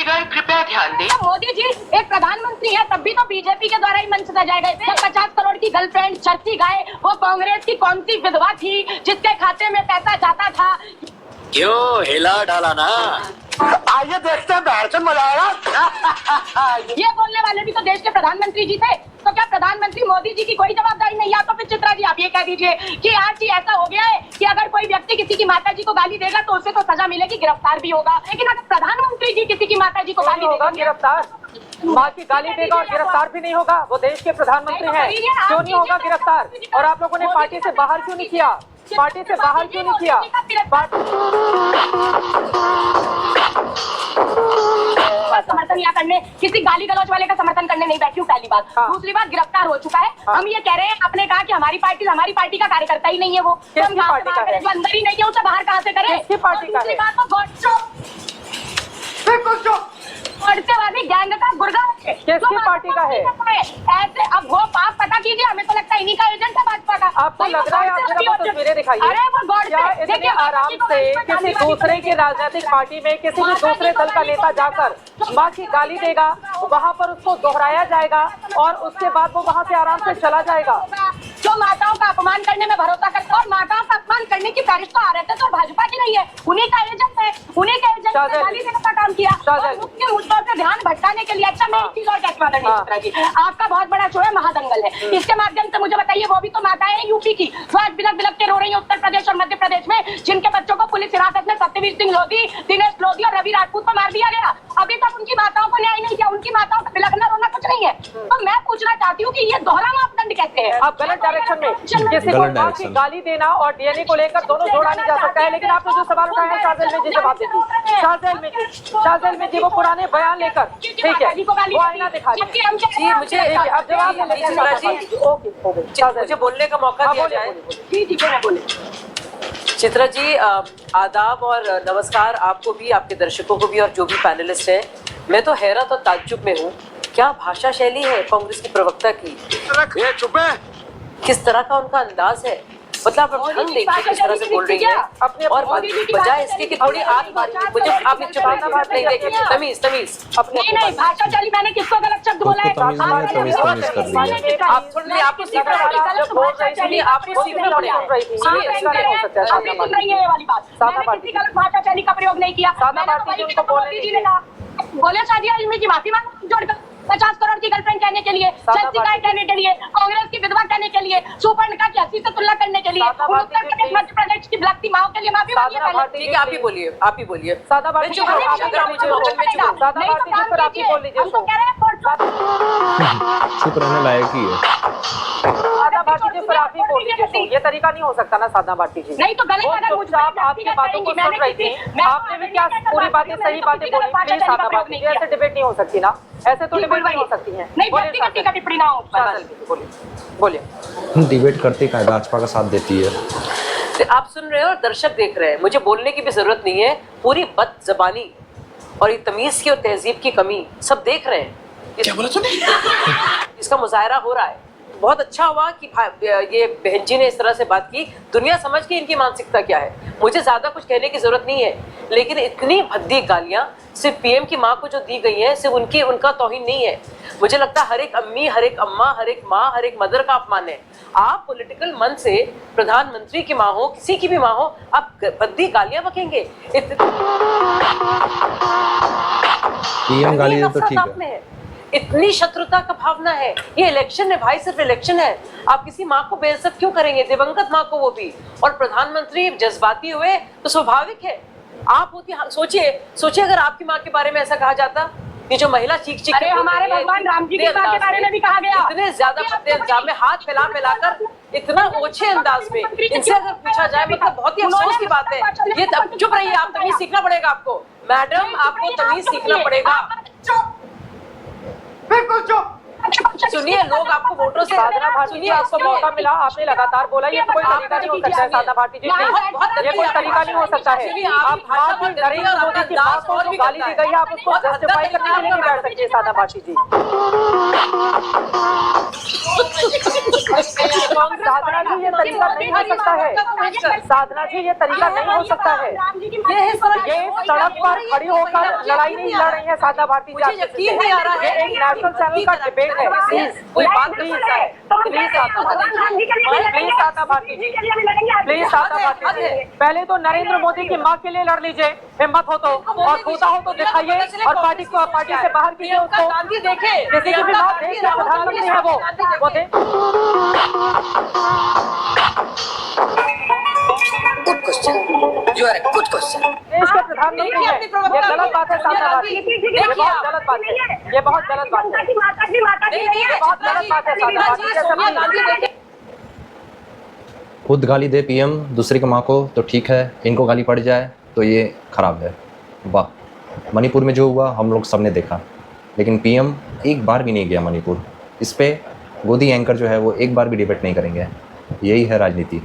श्रोतागण कृपया ध्यान दें। मोदी जी एक प्रधानमंत्री है, तब भी तो बीजेपी के द्वारा ही मंच सजाए गए थे। 50 करोड़ की गर्लफ्रेंड चर्ची गाए, वो कांग्रेस की कौन सी विधवा थी जिसके खाते में पैसा जाता था? क्यों हिला डाला ना? आइए देखते हैं बैठन मजा आएगा। ये बोलने वाले भी तो देश के प्रधानमंत्री जी थे, तो क्या प्रधानमंत्री मोदी जी की कोई जवाबदारी नहीं? या तो फिर चित्रा जी आप ये कह दीजिए कि आज ही ऐसा हो गया है कि अगर कोई व्यक्ति किसी की माता जी को गाली देगा तो उसे तो सजा मिलेगी, गिरफ्तार भी होगा, लेकिन अगर प्रधानमंत्री जी किसी की माता जी को गाली देगा, गिरफ्तार माँ की गाली देगा और गिरफ्तार भी नहीं होगा? वो देश के प्रधानमंत्री हैं, क्यों नहीं होगा गिरफ्तार? और आप लोगों ने पार्टी से बाहर क्यों नहीं किया? पार्टी से बाहर क्यों नहीं किया? समर्थन या करने, किसी गाली गलौज वाले का समर्थन करने नहीं बैठी हूँ, पहली बात। दूसरी बात, गिरफ्तार हो चुका है। हम ये कह रहे हैं, आपने कहा कि हमारी पार्टी का कार्यकर्ता ही नहीं है वो, तो हम पार्टी का है? जो अंदर ही नहीं है उसे बाहर कहाँ से करें? किसकी पार्टी का है? दूसरी बात तो बढ़तेवादी गैंग का गुर्गा है। किसकी पार्टी का है? ऐसे अब वो आप पता कीजिए, हमें तो लगता है इन्हीं का एजेंट है भाजपा का। आपको लग रहा है? आप जरा वो तस्वीरें दिखाइए। अरे वो गॉड क्या इतने आराम से किसी दूसरे की राजनीतिक पार्टी में किसी भी दूसरे दल का नेता जाकर माँ की गाली देगा, वहाँ पर उसको दोहराया जाएगा और उसके बाद वो वहाँ से आराम से चला जाएगा? जो माताओं का अपमान करने में भरोसा करता और माताओं का अपमान करने की फहरिस्त तो आ रहे थे, तो भाजपा की नहीं है, उन्हीं का एजेंट है, उन्हीं के एजेंट ने गाली देने का काम किया और मुख्य मुद्दों से ध्यान भटकाने के लिए। अच्छा, मैं एक चीज और कहती हूँ, आपका बहुत बड़ा शो है महादंगल है, इसके माध्यम से मुझे बताइए, वो भी तो माताएं हैं यूपी की जो आज बिलक बिलक के रो रही है उत्तर प्रदेश और मध्य प्रदेश में, जिनके बच्चों को पुलिस हिरासत में सत्यवीर सिंह लोधी, दिनेश लोधी और रवि राजपूत को मार दिया गया। अभी तक उनकी माताओं को न्याय नहीं किया, उनकी माताओं का बिलखना रोना कुछ नहीं है। तो मैं पूछना चाहती हूँ कि ये दोहरा मापदंड कैसे है? आप गलत डायरेक्शन में, किसी को माँ की गाली देना और डीएनए को लेकर दोनों जोड़ा नहीं जा सकता है। लेकिन आपने जो सवाल उठाया है शाहजेल में जी जवाब देती, शाहजेल में जी वो पुराने बयान लेकर, ठीक है, वो आईना दिखा जी, मुझे अब जवाब मुझे बोलने का मौका दिया जाए। चित्रा जी, आदाब और नमस्कार आपको भी, आपके दर्शकों को भी और जो भी पैनलिस्ट हैं। मैं तो हैरत और ताज्जुब में हूँ, क्या भाषा शैली है कांग्रेस की प्रवक्ता की, चुप है। किस तरह का उनका अंदाज है, मतलब आप ढंग देखिए किस तरह से बोल रही है। और बजाय इसके कि थोड़ी मुझे आप चुपाना बात नहीं देखिए, तमीज नहीं भाषा चली, मैंने किसको गलत शब्द बोला है? आप सुन रही, आपको सीखना पड़ेगा, आपको सीखना पड़ेगा। ये वाली बात, मैंने किसी गलत भाषा शैली का प्रयोग नहीं किया। बोले शादिया इल्मी की माफी मांग जोड़कर 50 करोड़ की गर्लफ्रेंड कहने के लिए, चर्ची गाय कहने के लिए, कांग्रेस की विधवा कहने के लिए, सुपर्णिका की हंसी से तुलना करने के लिए, उत्तर प्रदेश मध्य प्रदेश की भ्लकती माओ के लिए माफी मांगी है। ठीक है, आप ही बोलिए, आप ही बोलिए। सादा बात मुझे मौका आप ही बोल लीजिए। चुप रहने लायक ही है। सादा बाटी जी पर आप ही बोल लीजिए, ये तरीका नहीं हो सकता ना सादा बाटी जी। नहीं तो गलत अगर मुझ आप आपकी बातों को सुन रही थी, आपने भी क्या पूरी बातें सही बातें बोली? प्लीज सादा बाटी जी, ऐसे डिबेट नहीं हो सकती ना, ऐसे तो डिबेट नहीं हो सकती है। नहीं, व्यक्तिगत टिप्पणी ना हो। बोलिए। डिबेट करती है, भाजपा का साथ देती है। तो आप सुन रहे हो और दर्शक देख रहे हैं, मुझे बोलने की भी जरूरत नहीं है। पूरी बदजबानी और ये तमीज की और तहजीब की कमी सब देख रहे हैं। क्या बोला तूने? इसका मुजाहरा हो रहा है। बहुत अच्छा हुआ कि ये बहन जी ने इस तरह से बात की, दुनिया समझ के इनकी मानसिकता क्या है। मुझे ज्यादा कुछ कहने की जरूरत नहीं है, लेकिन इतनी भद्दी गालियां सिर्फ पीएम की माँ को जो दी गई है, सिर्फ उनका तौहीन नहीं है। मुझे लगता है हर एक अम्मी, हर एक अम्मा, हर एक माँ, हर एक मदर का अपमान है। आप पॉलिटिकल मन से प्रधानमंत्री की माँ हो, किसी की भी माँ हो, आप भद्दी गालियां बकेंगे। पीएम गाली दे तो ठीक है। इतनी शत्रुता का भावना है। ये इलेक्शन है भाई, सिर्फ इलेक्शन है। आप किसी माँ को बेइज्जत क्यों करेंगे, दिवंगत माँ को, वो भी। और प्रधानमंत्री जज्बाती हुए तो स्वाभाविक है। आप होती, सोचिए अगर आपकी माँ के बारे में ऐसा कहा जाता, ये जो महिला चीख अरे हमारे भगवान राम जी की माँ के बारे में भी कहा गया। इतने ज्यादा इल्जाम में हाथ फैलाकर, इतना ओछे अंदाज में इनसे अगर पूछा जाए, मतलब बहुत ही अफसोस की बात है। ये चुप रहिए, आप तमीज सीखना पड़ेगा आपको, मैडम, आपको तमीज सीखना पड़ेगा। बिल्कुल चुप। सुनिए, लोग आपको वोटों से साधना भारती जी, आपको मौका मिला, आपने लगातार बोला, ये कोई तरीका नहीं हो सकता है साधना भारती जी, प्लीज, ये कोई तरीका नहीं हो सकता है। आप आज नरेंद्र मोदी की मां को जो गाली दी गई है, आप उसको जस्टिफाई करने के लिए नहीं बैठ सकते साधना भारती जी। साधना जी, ये तरीका नहीं हो सकता है। साधना जी, ये तरीका नहीं हो सकता है। ये सड़क पर खड़ी होकर लड़ाई नहीं लड़ रही है साधना भारती जी, यकीन नहीं आ रहा है। ये एक नेशनल चैनल का डिबेट है। प्लीज कोई बात नहीं प्लीज साधना भारती जी, प्लीज साधना भारती जी, पहले तो नरेंद्र मोदी की मां के लिए लड़ लीजिए, हिम्मत हो तो, और होता हो तो दिखाइए, और पार्टी से बाहर कीजिए उसको। गांधी देखे, किसी की भी बात देश का प्रधानमंत्री है वो दे। Good question, you are good question. देश के प्रधानमंत्री है, ये गलत बात है साधना भारती, ये बहुत गलत बात है, ये बहुत गलत बात है, ये बहुत गलत बात है साधना भारती। खुद गाली दे पीएम दूसरे की माँ को तो ठीक है, इनको गाली पड़ जाए तो ये खराब है। वाह, मणिपुर में जो हुआ हम लोग सबने देखा, लेकिन पीएम एक बार भी नहीं गया मणिपुर। इस पे गोदी एंकर जो है वो एक बार भी डिबेट नहीं करेंगे। यही है राजनीति।